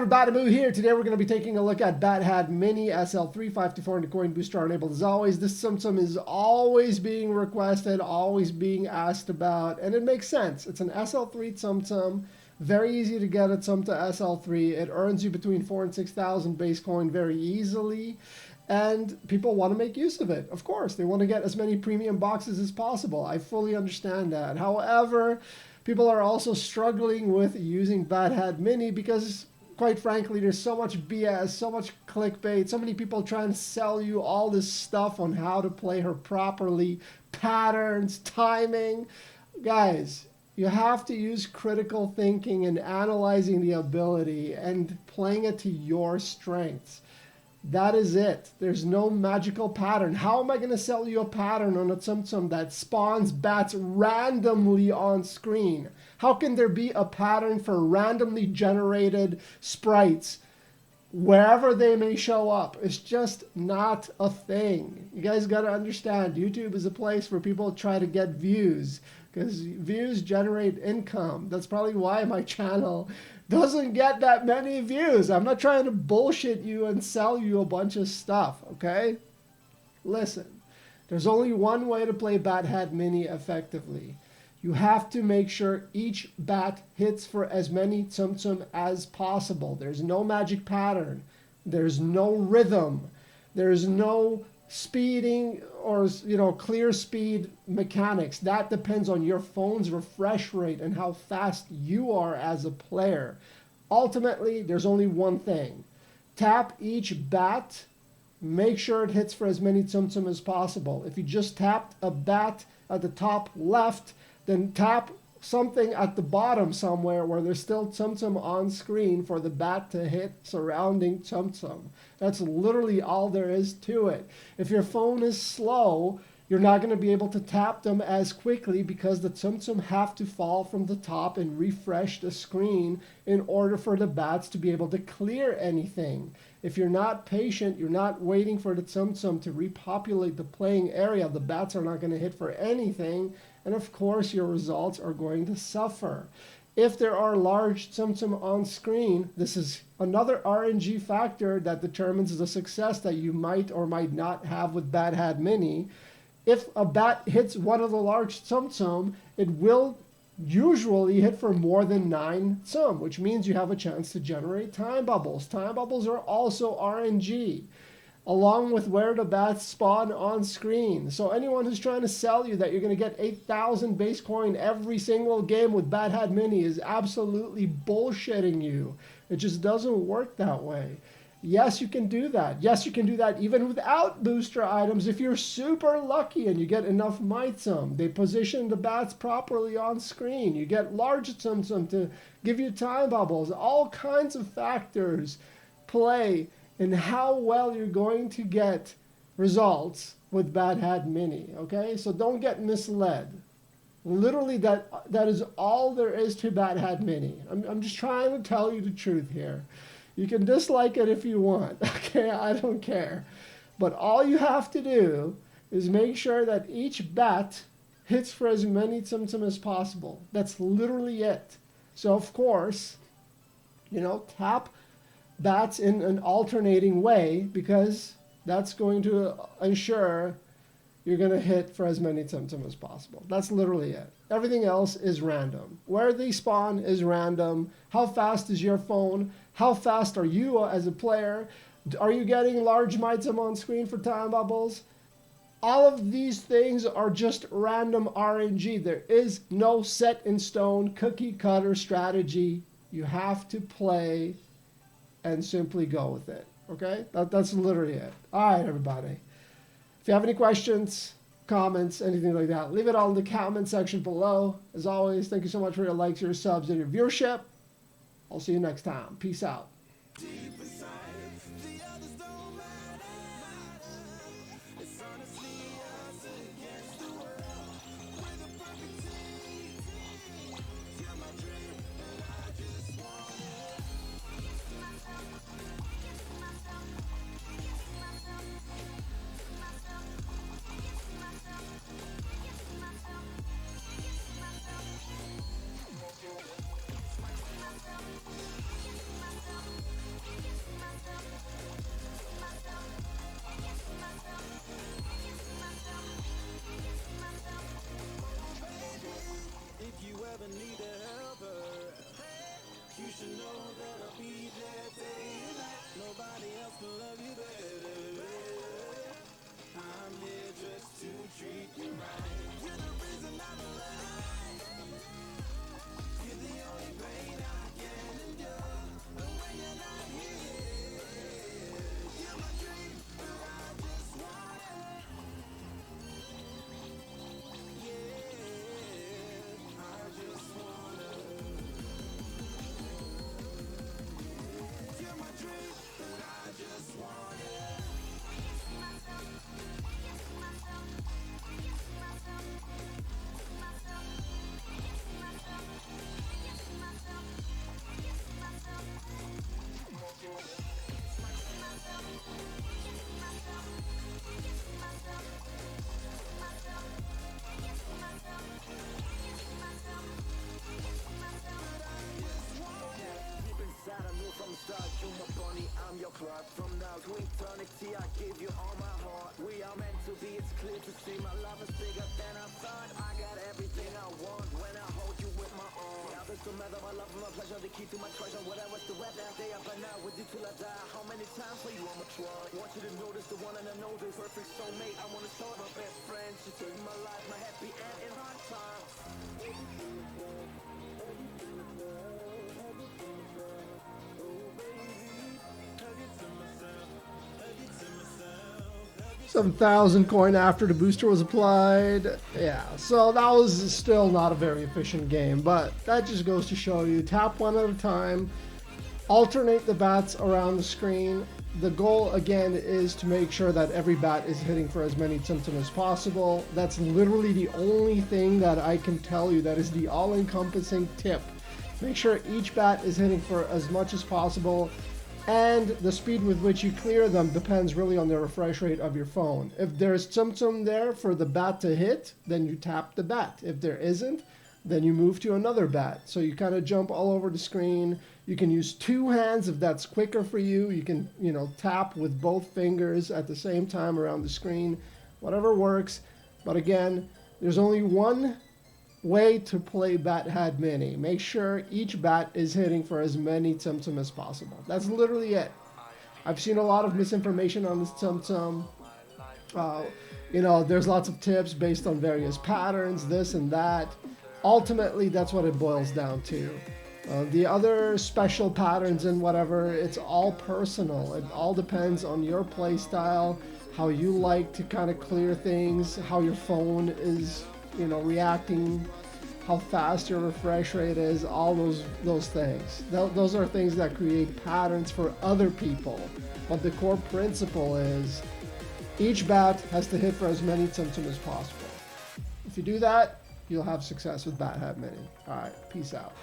everybody, Moo here. Today we're going to be taking a look at Bathad Mini SL3 524 coin booster enabled as always. This Tsum Tsum is always being requested, always being asked about, and it makes sense. It's an SL3 Tsum Tsum. Very easy to get a Tsum to SL3. It earns you between 4,000 and 6,000 base coin very easily. And people want to make use of it. Of course, they want to get as many premium boxes as possible. I fully understand that. However, people are also struggling with using Bathad Mini because, quite frankly, there's so much BS, so much clickbait, so many people trying to sell you all this stuff on how to play her properly, patterns, timing. Guys, you have to use critical thinking and analyzing the ability and playing it to your strengths. That is it. There's no magical pattern. How am I going to sell you a pattern on a Tsum Tsum that spawns bats randomly on screen? How can there be a pattern for randomly generated sprites wherever they may show up? It's just not a thing. You guys got to understand, YouTube is a place where people try to get views because views generate income. That's probably why my channel doesn't get that many views. I'm not trying to bullshit you and sell you a bunch of stuff, okay? Listen, there's only one way to play Bathad Mini effectively. You have to make sure each bat hits for as many Tsum Tsum as possible. There's no magic pattern. There's no rhythm. There's no speeding or clear speed mechanics. That depends on your phone's refresh rate and how fast you are as a player. Ultimately, there's only one thing. Tap each bat, make sure it hits for as many Tsum Tsum as possible. If you just tapped a bat at the top left, then tap something at the bottom somewhere where there's still Tsum Tsum on screen for the bat to hit surrounding Tsum Tsum. That's literally all there is to it. If your phone is slow, you're not going to be able to tap them as quickly because the Tsum Tsum have to fall from the top and refresh the screen in order for the bats to be able to clear anything. If you're not patient, you're not waiting for the Tsum Tsum to repopulate the playing area, the bats are not going to hit for anything, and of course your results are going to suffer. If there are large Tsum Tsum on screen, this is another RNG factor that determines the success that you might or might not have with Bathad Mini. If a bat hits one of the large Tsum Tsum, it will usually hit for more than 9 Tsum, which means you have a chance to generate time bubbles. Time bubbles are also RNG, along with where the bats spawn on screen. So anyone who's trying to sell you that you're going to get 8,000 base coin every single game with Bathad Mini is absolutely bullshitting you. It just doesn't work that way. Yes, you can do that. Yes, you can do that even without booster items if you're super lucky and you get enough Might Tsum. They position the bats properly on screen. You get large Tsum Tsum to give you time bubbles. All kinds of factors play in how well you're going to get results with Bathad Mini, okay? So don't get misled. Literally, that is all there is to Bathad Mini. I'm just trying to tell you the truth here. You can dislike it if you want, okay? I don't care. But all you have to do is make sure that each bat hits for as many Tsum Tsum as possible. That's literally it. So, of course, tap bats in an alternating way because that's going to ensure you're going to hit for as many Tsum Tsum as possible. That's literally it. Everything else is random. Where they spawn is random. How fast is your phone? How fast are you as a player? Are you getting large Might Tsum on screen for time bubbles? All of these things are just random RNG. There is no set in stone cookie cutter strategy. You have to play and simply go with it, okay? That's literally it. All right, everybody. If you have any questions, comments, anything like that, leave it all in the comment section below. As always, thank you so much for your likes, your subs, and your viewership. I'll see you next time. Peace out. I'm your clock. From now to eternity, I give you all my heart. We are meant to be, it's clear to see. My love is bigger than I thought. I got everything I want when I hold you with my arms. Now there's no matter my love and my pleasure, the key to my treasure. Whatever's the weather, day up and out with you till I die. How many times for you I'ma try? Want you to notice the one and I know this perfect soulmate. I wanna show my best friend. She took my life, my happy end in hard times. Some 1,000 coin after the booster was applied. Yeah, so that was still not a very efficient game, but that just goes to show you, tap one at a time, alternate the bats around the screen. The goal again is to make sure that every bat is hitting for as many Tsum as possible. That's literally the only thing that I can tell you that is the all-encompassing tip. Make sure each bat is hitting for as much as possible, and the speed with which you clear them depends really on the refresh rate of your phone. If there's Tsum there for the bat to hit, then you tap the bat. If there isn't, then you move to another bat. So you kind of jump all over the screen. You can use two hands if that's quicker for you. You can, tap with both fingers at the same time around the screen. Whatever works. But again, there's only one way to play Bat Had Mini. Make sure each bat is hitting for as many Tsum as possible. That's literally it. I've seen a lot of misinformation on this Tsum. There's lots of tips based on various patterns, this and that. Ultimately, that's what it boils down to. The other special patterns and whatever, it's all personal. It all depends on your play style, how you like to kind of clear things, how your phone is reacting, how fast your refresh rate is, all those things. Those are things that create patterns for other people. But the core principle is each bat has to hit for as many Tsum as possible. If you do that, you'll have success with Bat Had Mini. All right, peace out.